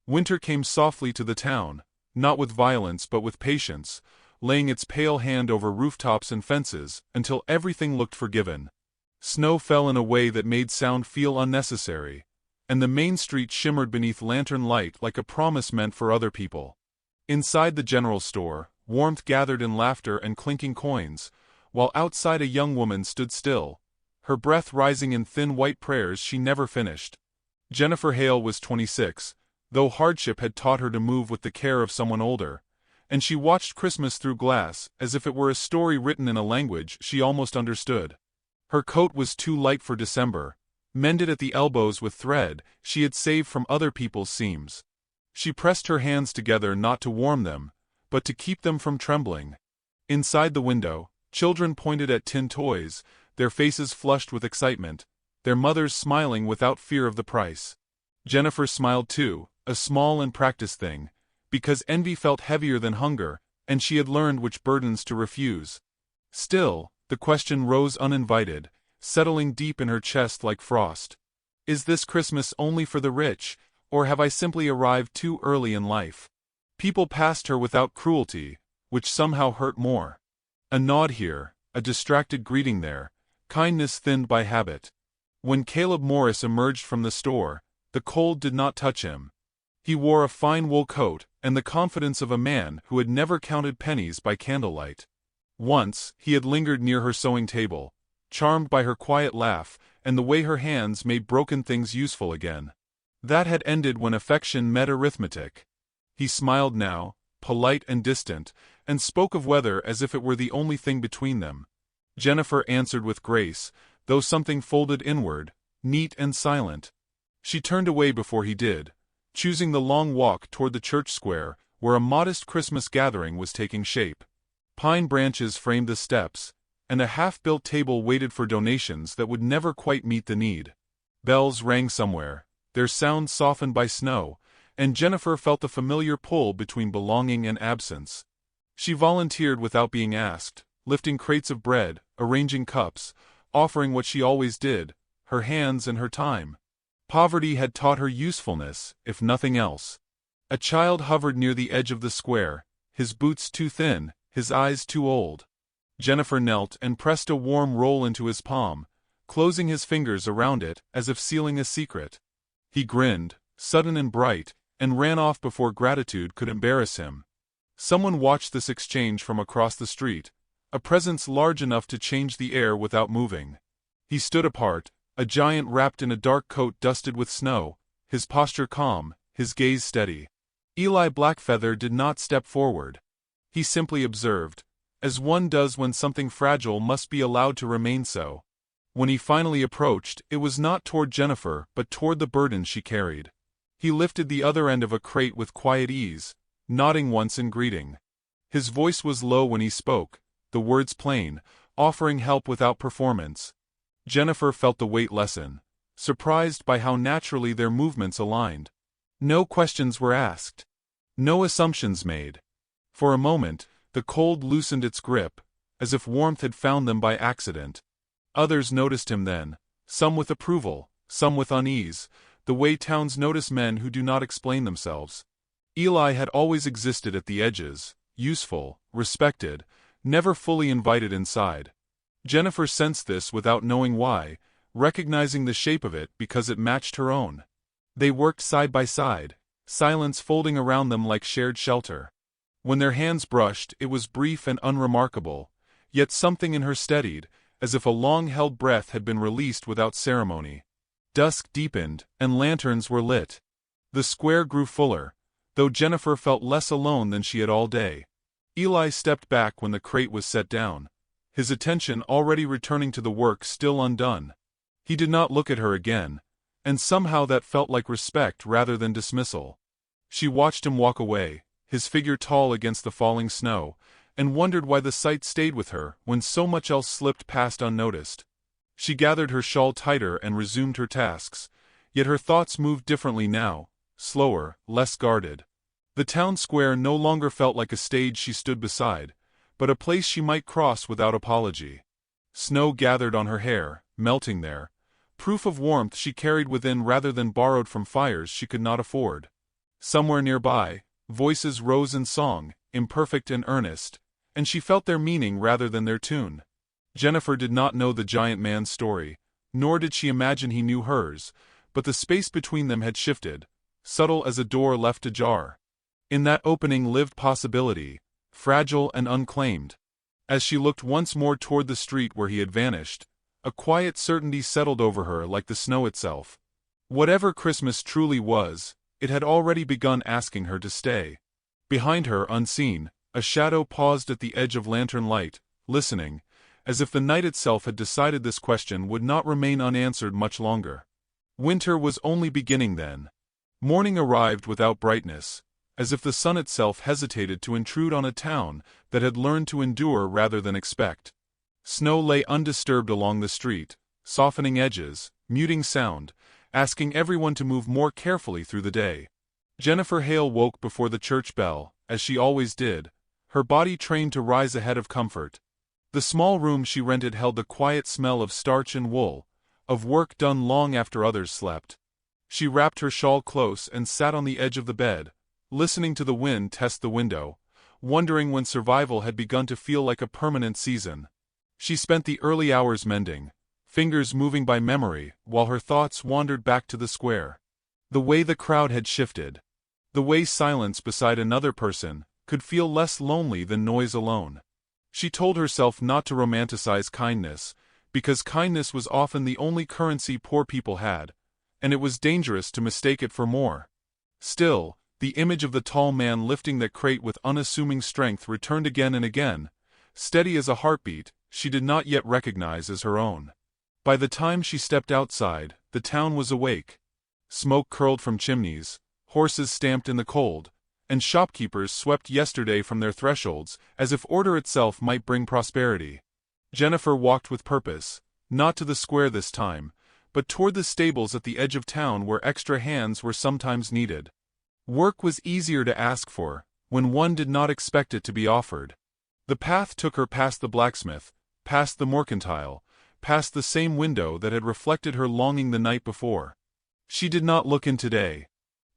Winter came softly to the town, not with violence but with patience, laying its pale hand over rooftops and fences until everything looked forgiven. Snow fell in a way that made sound feel unnecessary, and the main street shimmered beneath lantern light like a promise meant for other people. Inside the general store, warmth gathered in laughter and clinking coins, while outside a young woman stood still, her breath rising in thin white prayers she never finished. Jennifer Hale was 26, though hardship had taught her to move with the care of someone older, and she watched Christmas through glass as if it were a story written in a language she almost understood. Her coat was too light for December, mended at the elbows with thread she had saved from other people's seams. She pressed her hands together not to warm them, but to keep them from trembling. Inside the window, children pointed at tin toys, their faces flushed with excitement, their mothers smiling without fear of the price. Jennifer smiled too, a small and practiced thing, because envy felt heavier than hunger, and she had learned which burdens to refuse. Still, the question rose uninvited, settling deep in her chest like frost. Is this Christmas only for the rich, or have I simply arrived too early in life? People passed her without cruelty, which somehow hurt more. A nod here, a distracted greeting there, kindness thinned by habit. When Caleb Morris emerged from the store, the cold did not touch him. He wore a fine wool coat and the confidence of a man who had never counted pennies by candlelight. Once, he had lingered near her sewing table, charmed by her quiet laugh and the way her hands made broken things useful again. That had ended when affection met arithmetic. He smiled now, polite and distant, and spoke of weather as if it were the only thing between them. Jennifer answered with grace, though something folded inward, neat and silent. She turned away before he did, choosing the long walk toward the church square, where a modest Christmas gathering was taking shape. Pine branches framed the steps, and a half-built table waited for donations that would never quite meet the need. Bells rang somewhere, their sound softened by snow, and Jennifer felt the familiar pull between belonging and absence. She volunteered without being asked, lifting crates of bread, arranging cups, offering what she always did, her hands and her time. Poverty had taught her usefulness, if nothing else. A child hovered near the edge of the square, his boots too thin, his eyes too old. Jennifer knelt and pressed a warm roll into his palm, closing his fingers around it as if sealing a secret. He grinned, sudden and bright, and ran off before gratitude could embarrass him. Someone watched this exchange from across the street, a presence large enough to change the air without moving. He stood apart, a giant wrapped in a dark coat dusted with snow, his posture calm, his gaze steady. Eli Blackfeather did not step forward. He simply observed, as one does when something fragile must be allowed to remain so. When he finally approached, it was not toward Jennifer but toward the burden she carried. He lifted the other end of a crate with quiet ease, nodding once in greeting. His voice was low when he spoke, the words plain, offering help without performance. Jennifer felt the weight lessen, surprised by how naturally their movements aligned. No questions were asked. No assumptions made. For a moment, the cold loosened its grip, as if warmth had found them by accident. Others noticed him then, some with approval, some with unease, the way towns notice men who do not explain themselves. Eli had always existed at the edges, useful, respected, never fully invited inside. Jennifer sensed this without knowing why, recognizing the shape of it because it matched her own. They worked side by side, silence folding around them like shared shelter. When their hands brushed, it was brief and unremarkable, yet something in her steadied, as if a long-held breath had been released without ceremony. Dusk deepened, and lanterns were lit. The square grew fuller, though Jennifer felt less alone than she had all day. Eli stepped back when the crate was set down, his attention already returning to the work still undone. He did not look at her again, and somehow that felt like respect rather than dismissal. She watched him walk away, his figure tall against the falling snow, and wondered why the sight stayed with her when so much else slipped past unnoticed. She gathered her shawl tighter and resumed her tasks, yet her thoughts moved differently now, slower, less guarded. The town square no longer felt like a stage she stood beside, but a place she might cross without apology. Snow gathered on her hair, melting there, proof of warmth she carried within rather than borrowed from fires she could not afford. Somewhere nearby, voices rose in song, imperfect and earnest, and she felt their meaning rather than their tune. Jennifer did not know the giant man's story, nor did she imagine he knew hers, but the space between them had shifted, subtle as a door left ajar. In that opening lived possibility, fragile and unclaimed. As she looked once more toward the street where he had vanished, a quiet certainty settled over her like the snow itself. Whatever Christmas truly was, it had already begun asking her to stay. Behind her, unseen, a shadow paused at the edge of lantern light, listening, as if the night itself had decided this question would not remain unanswered much longer. Winter was only beginning then. Morning arrived without brightness, as if the sun itself hesitated to intrude on a town that had learned to endure rather than expect. Snow lay undisturbed along the street, softening edges, muting sound, asking everyone to move more carefully through the day. Jennifer Hale woke before the church bell, as she always did, her body trained to rise ahead of comfort. The small room she rented held the quiet smell of starch and wool, of work done long after others slept. She wrapped her shawl close and sat on the edge of the bed, listening to the wind test the window, wondering when survival had begun to feel like a permanent season. She spent the early hours mending, fingers moving by memory, while her thoughts wandered back to the square. The way the crowd had shifted. The way silence beside another person could feel less lonely than noise alone. She told herself not to romanticize kindness, because kindness was often the only currency poor people had, and it was dangerous to mistake it for more. Still, the image of the tall man lifting that crate with unassuming strength returned again and again, steady as a heartbeat she did not yet recognize as her own. By the time she stepped outside, the town was awake. Smoke curled from chimneys, horses stamped in the cold, and shopkeepers swept yesterday from their thresholds as if order itself might bring prosperity. Jennifer walked with purpose, not to the square this time, but toward the stables at the edge of town where extra hands were sometimes needed. Work was easier to ask for, when one did not expect it to be offered. The path took her past the blacksmith, past the mercantile, past the same window that had reflected her longing the night before. She did not look in today.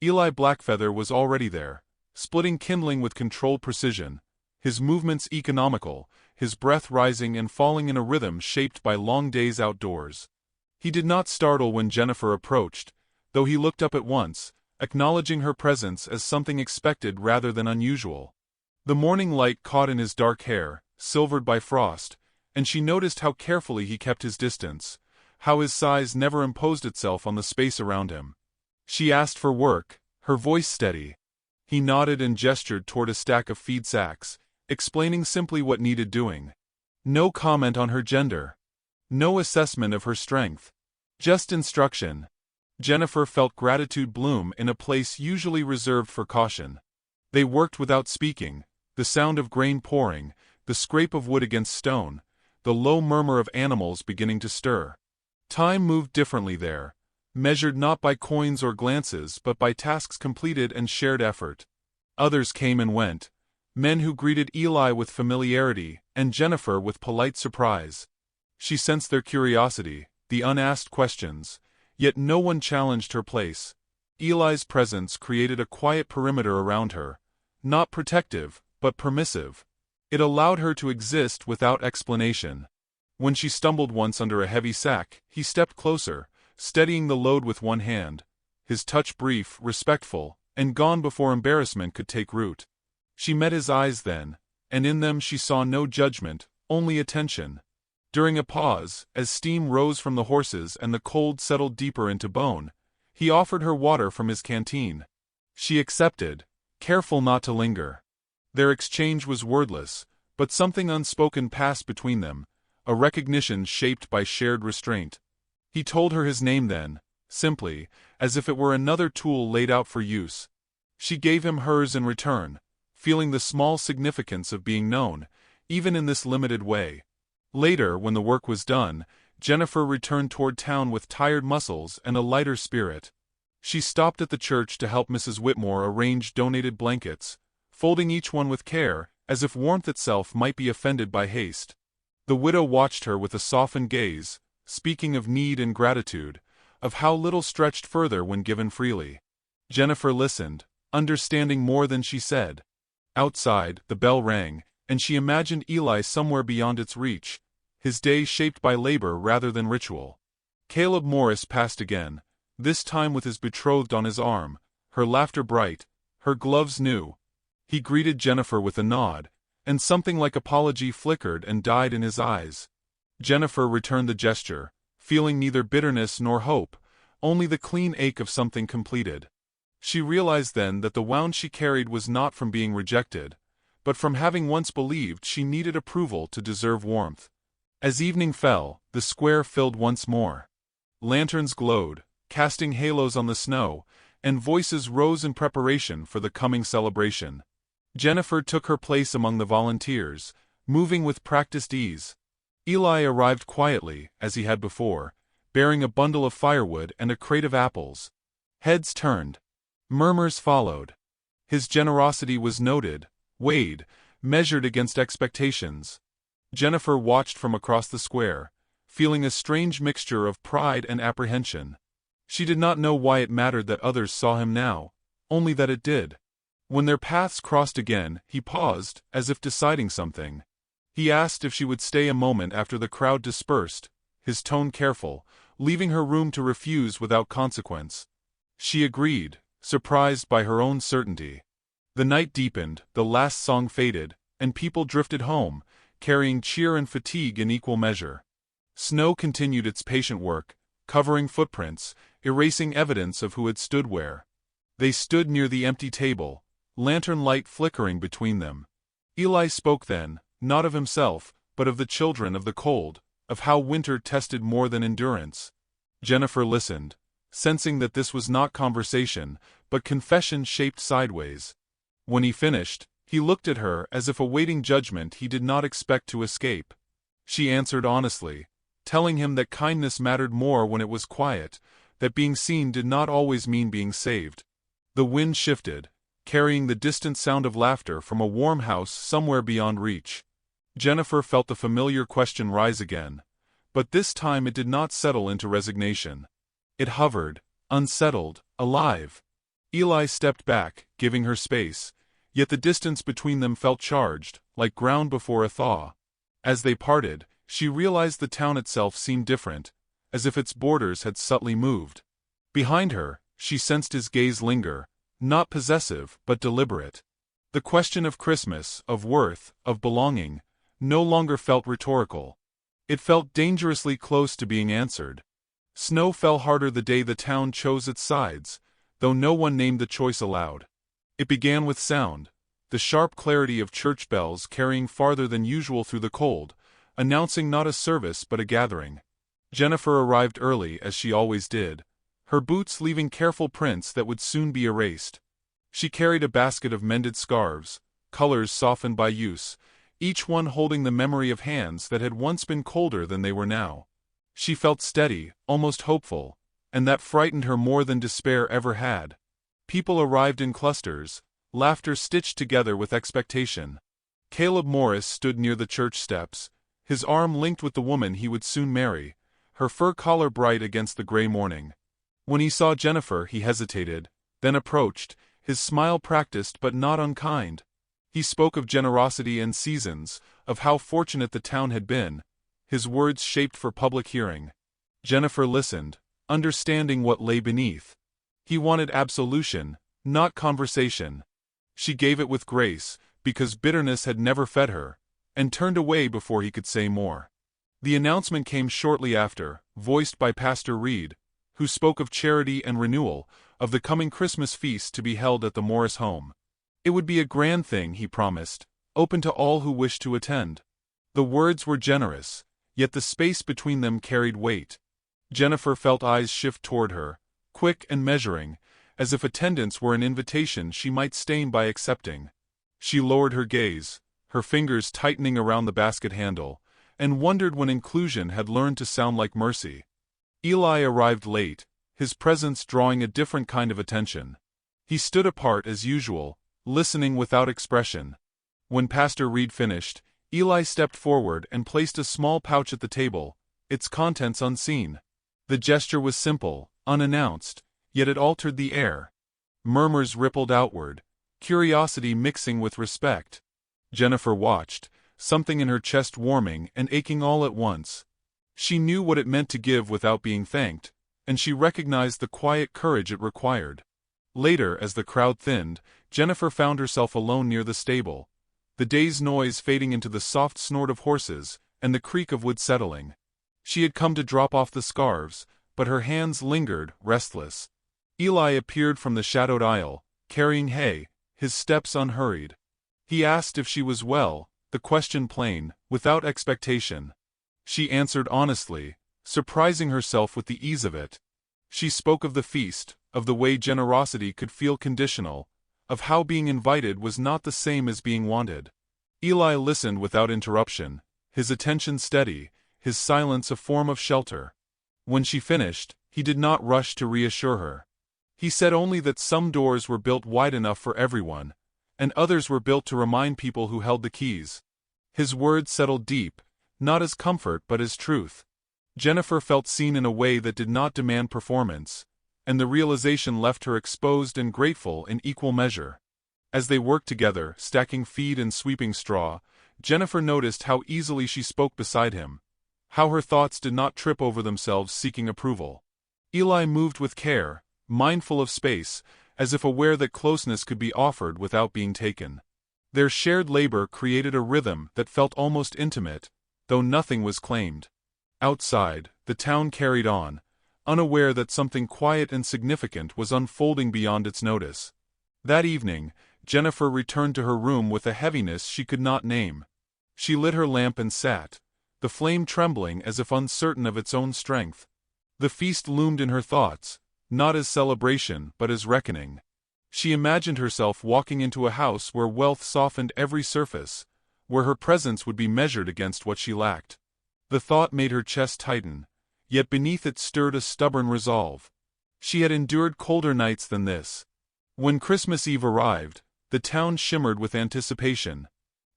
Eli Blackfeather was already there, splitting kindling with controlled precision, his movements economical, his breath rising and falling in a rhythm shaped by long days outdoors. He did not startle when Jennifer approached, though he looked up at once, acknowledging her presence as something expected rather than unusual. The morning light caught in his dark hair, silvered by frost, and she noticed how carefully he kept his distance, how his size never imposed itself on the space around him. She asked for work, her voice steady. He nodded and gestured toward a stack of feed sacks, explaining simply what needed doing. No comment on her gender. No assessment of her strength. Just instruction. Jennifer felt gratitude bloom in a place usually reserved for caution. They worked without speaking, the sound of grain pouring, the scrape of wood against stone, the low murmur of animals beginning to stir. Time moved differently there, measured not by coins or glances but by tasks completed and shared effort. Others came and went, men who greeted Eli with familiarity and Jennifer with polite surprise. She sensed their curiosity, the unasked questions, yet no one challenged her place. Eli's presence created a quiet perimeter around her, not protective, but permissive. It allowed her to exist without explanation. When she stumbled once under a heavy sack, he stepped closer, steadying the load with one hand, his touch brief, respectful, and gone before embarrassment could take root. She met his eyes then, and in them she saw no judgment, only attention. During a pause, as steam rose from the horses and the cold settled deeper into bone, he offered her water from his canteen. She accepted, careful not to linger. Their exchange was wordless, but something unspoken passed between them, a recognition shaped by shared restraint. He told her his name then, simply, as if it were another tool laid out for use. She gave him hers in return, feeling the small significance of being known, even in this limited way. Later, when the work was done, Jennifer returned toward town with tired muscles and a lighter spirit. She stopped at the church to help Mrs. Whitmore arrange donated blankets, folding each one with care, as if warmth itself might be offended by haste. The widow watched her with a softened gaze, speaking of need and gratitude, of how little stretched further when given freely. Jennifer listened, understanding more than she said. Outside, the bell rang, and she imagined Eli somewhere beyond its reach, his day shaped by labor rather than ritual. Caleb Morris passed again, this time with his betrothed on his arm, her laughter bright, her gloves new. He greeted Jennifer with a nod, and something like apology flickered and died in his eyes. Jennifer returned the gesture, feeling neither bitterness nor hope, only the clean ache of something completed. She realized then that the wound she carried was not from being rejected, but from having once believed she needed approval to deserve warmth. As evening fell, the square filled once more. Lanterns glowed, casting halos on the snow, and voices rose in preparation for the coming celebration. Jennifer took her place among the volunteers, moving with practiced ease. Eli arrived quietly, as he had before, bearing a bundle of firewood and a crate of apples. Heads turned. Murmurs followed. His generosity was noted, weighed, measured against expectations. Jennifer watched from across the square, feeling a strange mixture of pride and apprehension. She did not know why it mattered that others saw him now, only that it did. When their paths crossed again, he paused, as if deciding something. He asked if she would stay a moment after the crowd dispersed, his tone careful, leaving her room to refuse without consequence. She agreed, surprised by her own certainty. The night deepened, the last song faded, and people drifted home, carrying cheer and fatigue in equal measure. Snow continued its patient work, covering footprints, erasing evidence of who had stood where. They stood near the empty table, lantern light flickering between them. Eli spoke then, not of himself, but of the children of the cold, of how winter tested more than endurance. Jennifer listened, sensing that this was not conversation, but confession shaped sideways. When he finished, he looked at her as if awaiting judgment he did not expect to escape. She answered honestly, telling him that kindness mattered more when it was quiet, that being seen did not always mean being saved. The wind shifted, carrying the distant sound of laughter from a warm house somewhere beyond reach. Jennifer felt the familiar question rise again, but this time it did not settle into resignation. It hovered, unsettled, alive. Eli stepped back, giving her space, yet the distance between them felt charged, like ground before a thaw. As they parted, she realized the town itself seemed different, as if its borders had subtly moved. Behind her, she sensed his gaze linger, not possessive but deliberate. The question of Christmas, of worth, of belonging, no longer felt rhetorical. It felt dangerously close to being answered. Snow fell harder the day the town chose its sides, though no one named the choice aloud. It began with sound, the sharp clarity of church bells carrying farther than usual through the cold, announcing not a service but a gathering. Jennifer arrived early as she always did, her boots leaving careful prints that would soon be erased. She carried a basket of mended scarves, colors softened by use, each one holding the memory of hands that had once been colder than they were now. She felt steady, almost hopeful, and that frightened her more than despair ever had. People arrived in clusters, laughter stitched together with expectation. Caleb Morris stood near the church steps, his arm linked with the woman he would soon marry, her fur collar bright against the gray morning. When he saw Jennifer he hesitated, then approached, his smile practiced but not unkind. He spoke of generosity and seasons, of how fortunate the town had been, his words shaped for public hearing. Jennifer listened, understanding what lay beneath. He wanted absolution, not conversation. She gave it with grace, because bitterness had never fed her, and turned away before he could say more. The announcement came shortly after, voiced by Pastor Reed, who spoke of charity and renewal, of the coming Christmas feast to be held at the Morris home. It would be a grand thing, he promised, open to all who wished to attend. The words were generous, yet the space between them carried weight. Jennifer felt eyes shift toward her, quick and measuring, as if attendance were an invitation she might stain by accepting. She lowered her gaze, her fingers tightening around the basket handle, and wondered when inclusion had learned to sound like mercy. Eli arrived late, his presence drawing a different kind of attention. He stood apart as usual, listening without expression. When Pastor Reed finished, Eli stepped forward and placed a small pouch at the table, its contents unseen. The gesture was simple, unannounced, yet it altered the air. Murmurs rippled outward, curiosity mixing with respect. Jennifer watched, something in her chest warming and aching all at once. She knew what it meant to give without being thanked, and she recognized the quiet courage it required. Later, as the crowd thinned, Jennifer found herself alone near the stable, the day's noise fading into the soft snort of horses and the creak of wood settling. She had come to drop off the scarves, but her hands lingered, restless. Eli appeared from the shadowed aisle, carrying hay, his steps unhurried. He asked if she was well, the question plain, without expectation. She answered honestly, surprising herself with the ease of it. She spoke of the feast, of the way generosity could feel conditional, of how being invited was not the same as being wanted. Eli listened without interruption, his attention steady, his silence a form of shelter. When she finished, he did not rush to reassure her. He said only that some doors were built wide enough for everyone, and others were built to remind people who held the keys. His words settled deep, not as comfort but as truth. Jennifer felt seen in a way that did not demand performance, and the realization left her exposed and grateful in equal measure. As they worked together, stacking feed and sweeping straw, Jennifer noticed how easily she spoke beside him, how her thoughts did not trip over themselves seeking approval. Eli moved with care, mindful of space, as if aware that closeness could be offered without being taken. Their shared labor created a rhythm that felt almost intimate, though nothing was claimed. Outside, the town carried on, unaware that something quiet and significant was unfolding beyond its notice. That evening, Jennifer returned to her room with a heaviness she could not name. She lit her lamp and sat, the flame trembling as if uncertain of its own strength. The feast loomed in her thoughts, not as celebration but as reckoning. She imagined herself walking into a house where wealth softened every surface, where her presence would be measured against what she lacked. The thought made her chest tighten, yet beneath it stirred a stubborn resolve. She had endured colder nights than this. When Christmas Eve arrived, the town shimmered with anticipation.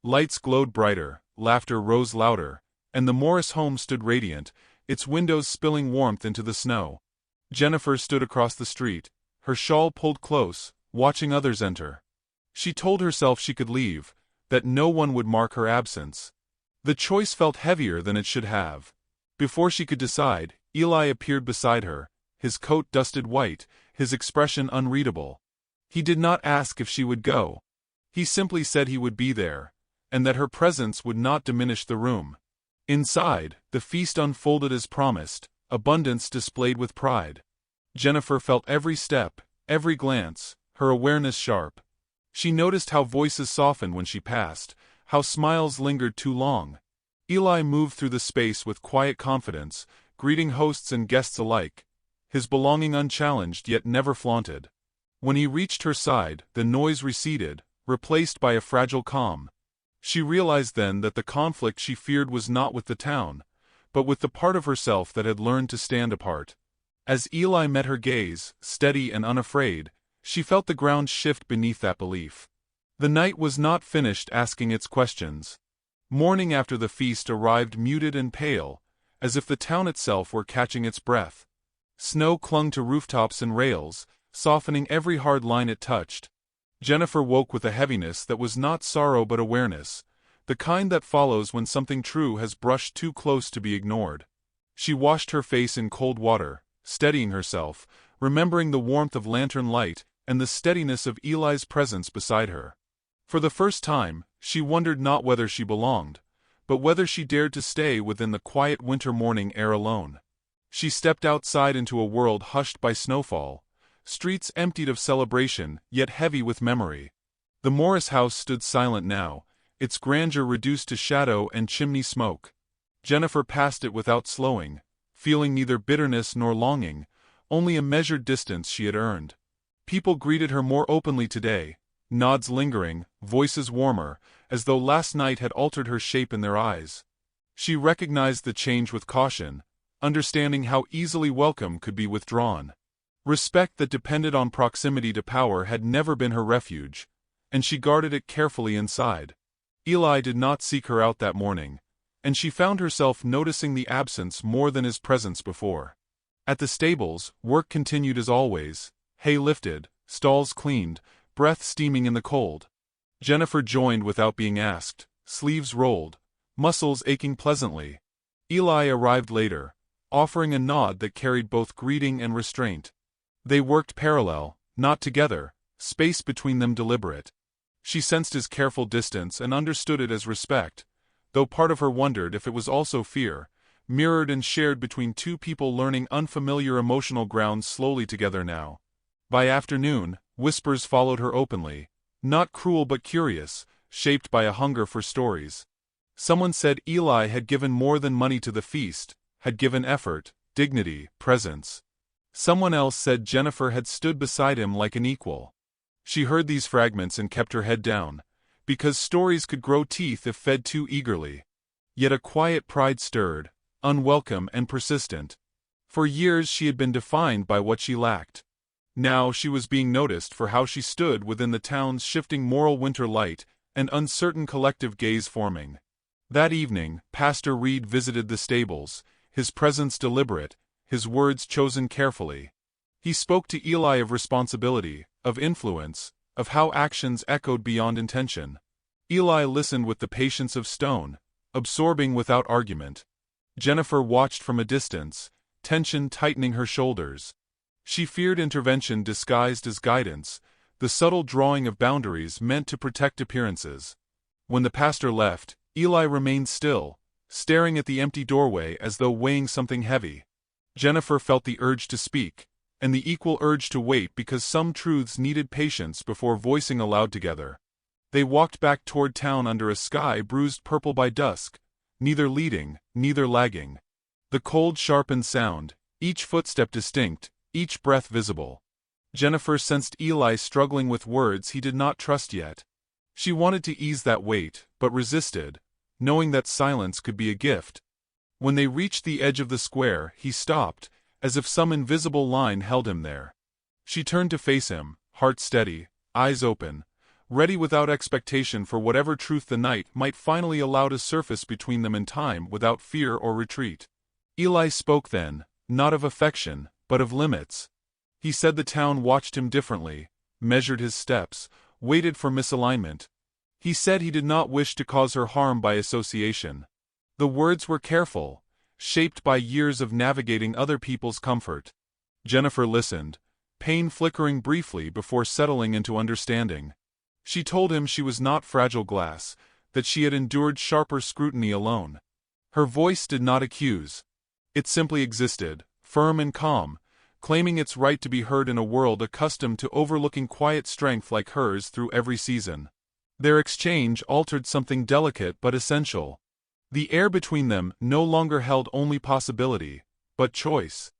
Lights glowed brighter, laughter rose louder, and the Morris home stood radiant, its windows spilling warmth into the snow. Jennifer stood across the street, her shawl pulled close, watching others enter. She told herself she could leave, that no one would mark her absence. The choice felt heavier than it should have. Before she could decide, Eli appeared beside her, his coat dusted white, his expression unreadable. He did not ask if she would go. He simply said he would be there, and that her presence would not diminish the room. Inside, the feast unfolded as promised, abundance displayed with pride. Jennifer felt every step, every glance, her awareness sharp. She noticed how voices softened when she passed, how smiles lingered too long. Eli moved through the space with quiet confidence, greeting hosts and guests alike, his belonging unchallenged yet never flaunted. When he reached her side, the noise receded, replaced by a fragile calm. She realized then that the conflict she feared was not with the town, but with the part of herself that had learned to stand apart. As Eli met her gaze, steady and unafraid, she felt the ground shift beneath that belief. The night was not finished asking its questions. Morning after the feast arrived muted and pale, as if the town itself were catching its breath. Snow clung to rooftops and rails, softening every hard line it touched. Jennifer woke with a heaviness that was not sorrow but awareness, the kind that follows when something true has brushed too close to be ignored. She washed her face in cold water, steadying herself, remembering the warmth of lantern light and the steadiness of Eli's presence beside her. For the first time, she wondered not whether she belonged, but whether she dared to stay within the quiet winter morning air alone. She stepped outside into a world hushed by snowfall, streets emptied of celebration yet heavy with memory. The Morris house stood silent now, its grandeur reduced to shadow and chimney smoke. Jennifer passed it without slowing, feeling neither bitterness nor longing, only a measured distance she had earned. People greeted her more openly today, nods lingering, voices warmer, as though last night had altered her shape in their eyes. She recognized the change with caution, understanding how easily welcome could be withdrawn. Respect that depended on proximity to power had never been her refuge, and she guarded it carefully inside. Eli did not seek her out that morning, and she found herself noticing the absence more than his presence before. At the stables, work continued as always, hay lifted, stalls cleaned, breath steaming in the cold. Jennifer joined without being asked, sleeves rolled, muscles aching pleasantly. Eli arrived later, offering a nod that carried both greeting and restraint. They worked parallel, not together, space between them deliberate. She sensed his careful distance and understood it as respect, though part of her wondered if it was also fear, mirrored and shared between two people learning unfamiliar emotional ground slowly together now. By afternoon, whispers followed her openly, not cruel but curious, shaped by a hunger for stories. Someone said Eli had given more than money to the feast, had given effort, dignity, presence. Someone else said Jennifer had stood beside him like an equal. She heard these fragments and kept her head down, because stories could grow teeth if fed too eagerly. Yet a quiet pride stirred, unwelcome and persistent. For years she had been defined by what she lacked. Now she was being noticed for how she stood within the town's shifting moral winter light and uncertain collective gaze forming. That evening, Pastor Reed visited the stables, his presence deliberate, his words chosen carefully. He spoke to Eli of responsibility, of influence, of how actions echoed beyond intention. Eli listened with the patience of stone, absorbing without argument. Jennifer watched from a distance, tension tightening her shoulders. She feared intervention disguised as guidance, the subtle drawing of boundaries meant to protect appearances. When the pastor left, Eli remained still, staring at the empty doorway as though weighing something heavy. Jennifer felt the urge to speak, and the equal urge to wait because some truths needed patience before voicing aloud together. They walked back toward town under a sky bruised purple by dusk, neither leading, neither lagging. The cold sharpened sound, each footstep distinct, each breath visible. Jennifer sensed Eli struggling with words he did not trust yet. She wanted to ease that weight, but resisted, knowing that silence could be a gift. When they reached the edge of the square, he stopped, as if some invisible line held him there. She turned to face him, heart steady, eyes open, ready without expectation for whatever truth the night might finally allow to surface between them in time without fear or retreat. Eli spoke then, not of affection, but of limits. He said the town watched him differently, measured his steps, waited for misalignment. He said he did not wish to cause her harm by association. The words were careful, shaped by years of navigating other people's comfort. Jennifer listened, pain flickering briefly before settling into understanding. She told him she was not fragile glass, that she had endured sharper scrutiny alone. Her voice did not accuse. It simply existed, firm and calm, claiming its right to be heard in a world accustomed to overlooking quiet strength like hers through every season. Their exchange altered something delicate but essential. The air between them no longer held only possibility, but choice.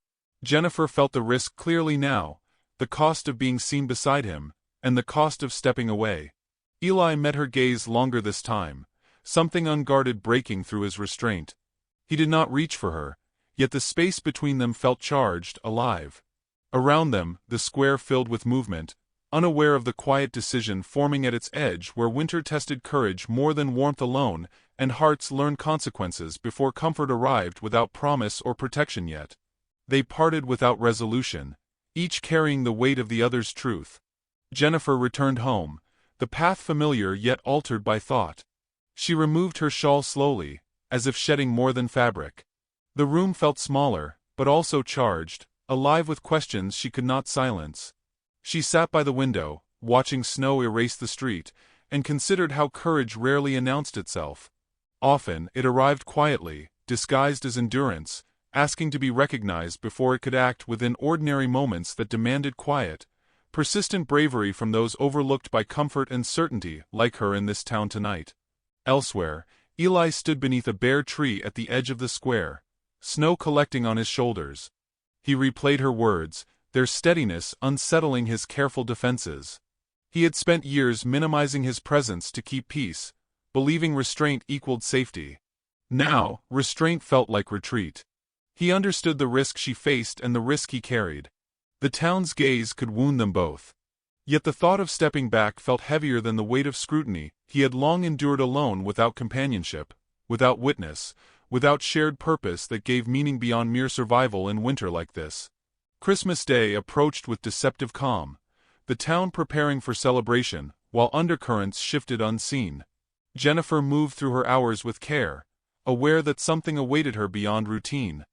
Jennifer felt the risk clearly now, the cost of being seen beside him, and the cost of stepping away. Eli met her gaze longer this time, something unguarded breaking through his restraint. He did not reach for her, yet the space between them felt charged, alive. Around them, the square filled with movement, unaware of the quiet decision forming at its edge where winter tested courage more than warmth alone, and hearts learned consequences before comfort arrived without promise or protection yet. They parted without resolution, each carrying the weight of the other's truth. Jennifer returned home, the path familiar yet altered by thought. She removed her shawl slowly, as if shedding more than fabric. The room felt smaller, but also charged, alive with questions she could not silence. She sat by the window, watching snow erase the street, and considered how courage rarely announced itself. Often, it arrived quietly, disguised as endurance, asking to be recognized before it could act within ordinary moments that demanded quiet, persistent bravery from those overlooked by comfort and certainty like her in this town tonight. Elsewhere, Eli stood beneath a bare tree at the edge of the square, snow collecting on his shoulders. He replayed her words, their steadiness unsettling his careful defenses. He had spent years minimizing his presence to keep peace, believing restraint equaled safety. Now, restraint felt like retreat. He understood the risk she faced and the risk he carried. The town's gaze could wound them both. Yet the thought of stepping back felt heavier than the weight of scrutiny he had long endured alone, without companionship, without witness, without shared purpose that gave meaning beyond mere survival in winter like this. Christmas Day approached with deceptive calm, the town preparing for celebration, while undercurrents shifted unseen. Jennifer moved through her hours with care, aware that something awaited her beyond routine.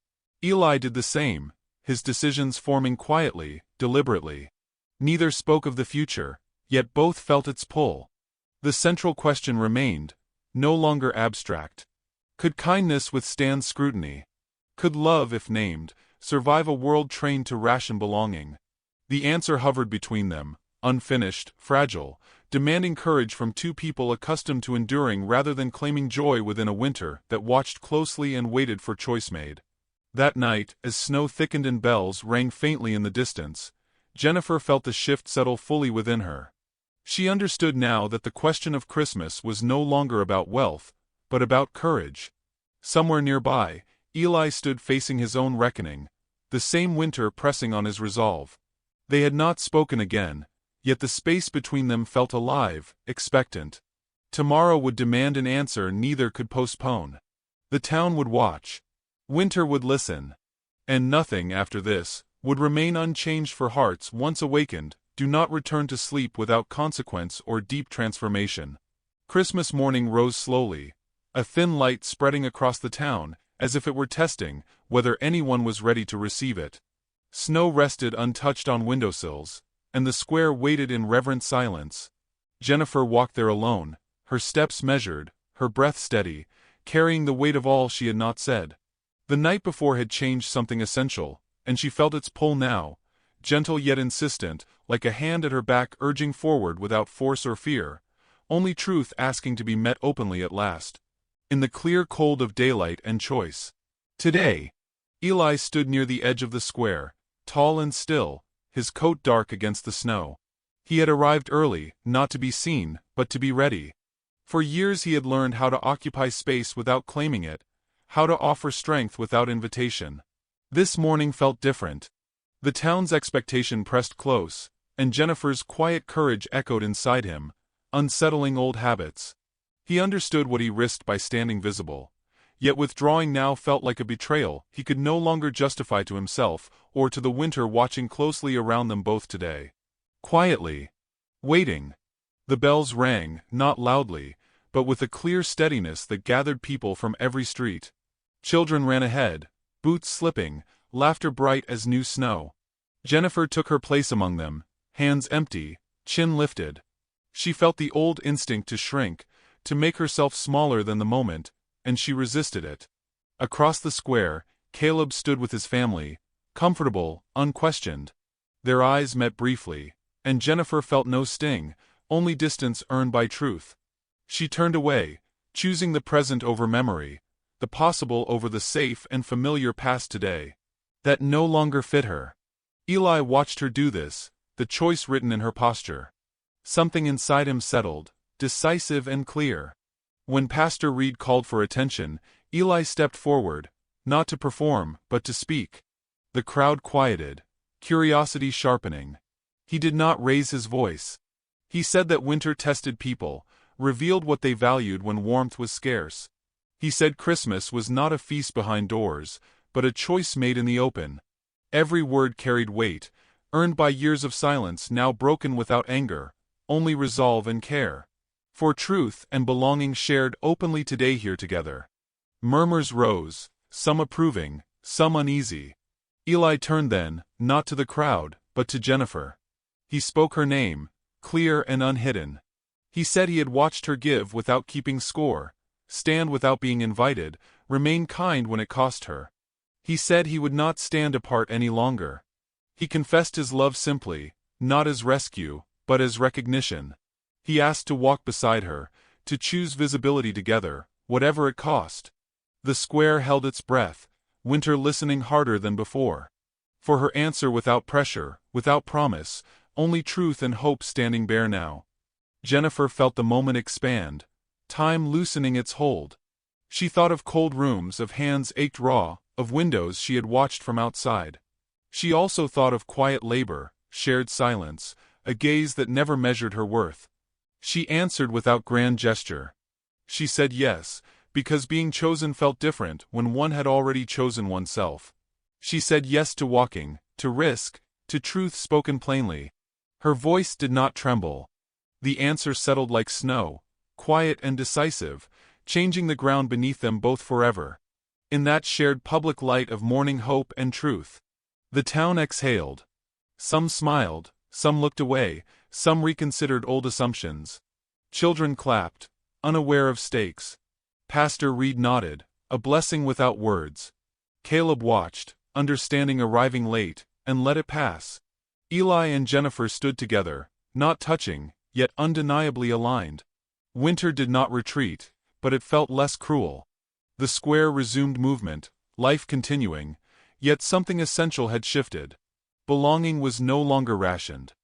Eli did the same, his decisions forming quietly, deliberately. Neither spoke of the future, yet both felt its pull. The central question remained, no longer abstract. Could kindness withstand scrutiny? Could love, if named, survive a world trained to ration belonging? The answer hovered between them, unfinished, fragile, demanding courage from two people accustomed to enduring rather than claiming joy within a winter that watched closely and waited for choice made. That night, as snow thickened and bells rang faintly in the distance, Jennifer felt the shift settle fully within her. She understood now that the question of Christmas was no longer about wealth, but about courage. Somewhere nearby, Eli stood facing his own reckoning, the same winter pressing on his resolve. They had not spoken again, yet the space between them felt alive, expectant. Tomorrow would demand an answer neither could postpone. The town would watch. Winter would listen. And nothing, after this, would remain unchanged for hearts once awakened, do not return to sleep without consequence or deep transformation. Christmas morning rose slowly, a thin light spreading across the town, as if it were testing whether anyone was ready to receive it. Snow rested untouched on windowsills, and the square waited in reverent silence. Jennifer walked there alone, her steps measured, her breath steady, carrying the weight of all she had not said. The night before had changed something essential, and she felt its pull now, gentle yet insistent, like a hand at her back urging forward without force or fear, only truth asking to be met openly at last. In the clear cold of daylight and choice. Today, Eli stood near the edge of the square, tall and still, his coat dark against the snow. He had arrived early, not to be seen, but to be ready. For years he had learned how to occupy space without claiming it, how to offer strength without invitation. This morning felt different. The town's expectation pressed close, and Jennifer's quiet courage echoed inside him, unsettling old habits. He understood what he risked by standing visible, yet withdrawing now felt like a betrayal he could no longer justify to himself or to the winter watching closely around them both today. Quietly. Waiting. The bells rang, not loudly, but with a clear steadiness that gathered people from every street. Children ran ahead, boots slipping, laughter bright as new snow. Jennifer took her place among them, hands empty, chin lifted. She felt the old instinct to shrink, to make herself smaller than the moment, and she resisted it. Across the square, Caleb stood with his family, comfortable, unquestioned. Their eyes met briefly, and Jennifer felt no sting, only distance earned by truth. She turned away, choosing the present over memory, the possible over the safe and familiar past today. That no longer fit her. Eli watched her do this, the choice written in her posture. Something inside him settled, decisive and clear. When Pastor Reed called for attention, Eli stepped forward, not to perform, but to speak. The crowd quieted, curiosity sharpening. He did not raise his voice. He said that winter tested people, revealed what they valued when warmth was scarce. He said Christmas was not a feast behind doors, but a choice made in the open. Every word carried weight, earned by years of silence now broken without anger, only resolve and care. For truth and belonging shared openly today here together. Murmurs rose, some approving, some uneasy. Eli turned then, not to the crowd, but to Jennifer. He spoke her name, clear and unhidden. He said he had watched her give without keeping score, stand without being invited, remain kind when it cost her. He said he would not stand apart any longer. He confessed his love simply, not as rescue, but as recognition. He asked to walk beside her, to choose visibility together, whatever it cost. The square held its breath, winter listening harder than before. For her answer without pressure, without promise, only truth and hope standing bare now. Jennifer felt the moment expand, time loosening its hold. She thought of cold rooms, of hands ached raw, of windows she had watched from outside. She also thought of quiet labor, shared silence, a gaze that never measured her worth. She answered without grand gesture. She said yes, because being chosen felt different when one had already chosen oneself. She said yes to walking, to risk, to truth spoken plainly. Her voice did not tremble. The answer settled like snow, quiet and decisive, changing the ground beneath them both forever. In that shared public light of morning hope and truth, the town exhaled. Some smiled, some looked away, some reconsidered old assumptions. Children clapped, unaware of stakes. Pastor Reed nodded, a blessing without words. Caleb watched, understanding arriving late, and let it pass. Eli and Jennifer stood together, not touching, yet undeniably aligned. Winter did not retreat, but it felt less cruel. The square resumed movement, life continuing, yet something essential had shifted. Belonging was no longer rationed.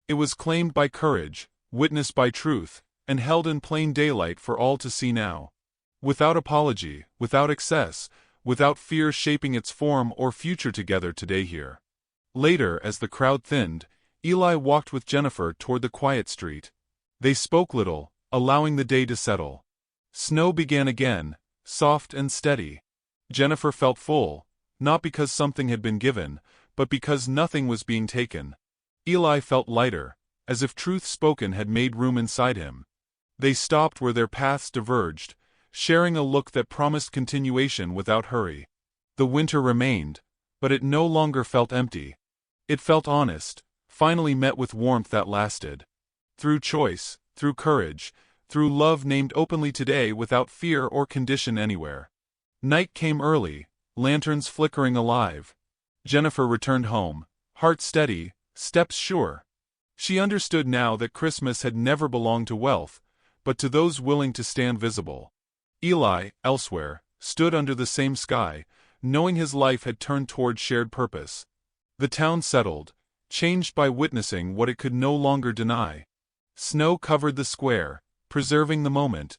It was claimed by courage, witnessed by truth, and held in plain daylight for all to see now. Without apology, without excess, without fear shaping its form or future together today here. Later, as the crowd thinned, Eli walked with Jennifer toward the quiet street. They spoke little, allowing the day to settle. Snow began again, soft and steady. Jennifer felt full, not because something had been given, but because nothing was being taken. Eli felt lighter, as if truth spoken had made room inside him. They stopped where their paths diverged, sharing a look that promised continuation without hurry. The winter remained, but it no longer felt empty. It felt honest, finally met with warmth that lasted. Through choice, through courage, through love named openly today without fear or condition anywhere. Night came early, lanterns flickering alive. Jennifer returned home, heart steady, steps sure. She understood now that Christmas had never belonged to wealth, but to those willing to stand visible. Eli, elsewhere, stood under the same sky, knowing his life had turned toward shared purpose. The town settled, changed by witnessing what it could no longer deny. Snow covered the square, preserving the moment.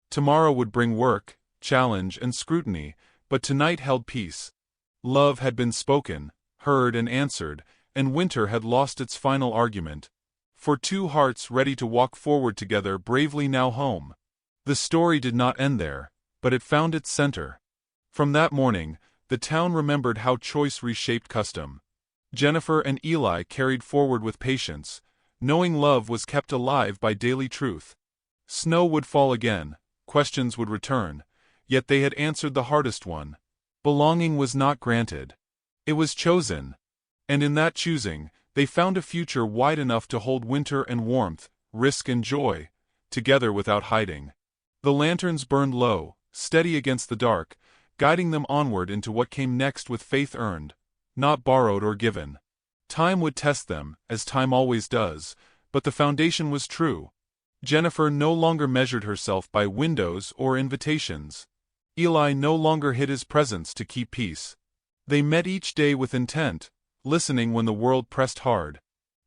Tomorrow would bring work, challenge, and scrutiny, but tonight held peace. Love had been spoken, heard and answered, and winter had lost its final argument. For two hearts ready to walk forward together bravely now home. The story did not end there, but it found its center. From that morning, the town remembered how choice reshaped custom. Jennifer and Eli carried forward with patience, knowing love was kept alive by daily truth. Snow would fall again, questions would return, yet they had answered the hardest one. Belonging was not granted. It was chosen. And in that choosing, they found a future wide enough to hold winter and warmth, risk and joy, together without hiding. The lanterns burned low, steady against the dark, guiding them onward into what came next with faith earned, not borrowed or given. Time would test them, as time always does, but the foundation was true. Jennifer no longer measured herself by windows or invitations. Eli no longer hid his presence to keep peace. They met each day with intent, listening when the world pressed hard.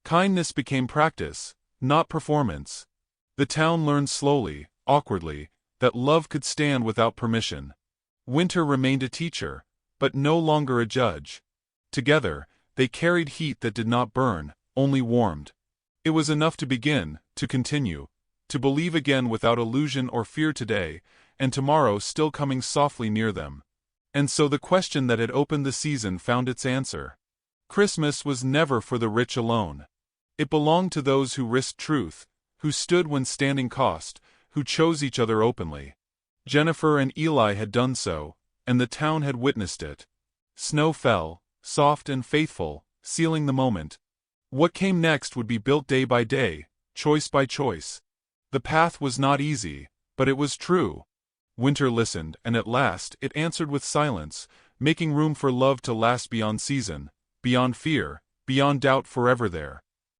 Kindness became practice, not performance. The town learned slowly, awkwardly, that love could stand without permission. Winter remained a teacher, but no longer a judge. Together, they carried heat that did not burn, only warmed. It was enough to begin, to continue, to believe again without illusion or fear today, and tomorrow still coming softly near them. And so the question that had opened the season found its answer. Christmas was never for the rich alone. It belonged to those who risked truth, who stood when standing cost, who chose each other openly. Jennifer and Eli had done so, and the town had witnessed it. Snow fell, soft and faithful, sealing the moment. What came next would be built day by day, choice by choice. The path was not easy, but it was true. Winter listened, and at last it answered with silence, making room for love to last beyond season, beyond fear, beyond doubt forever there.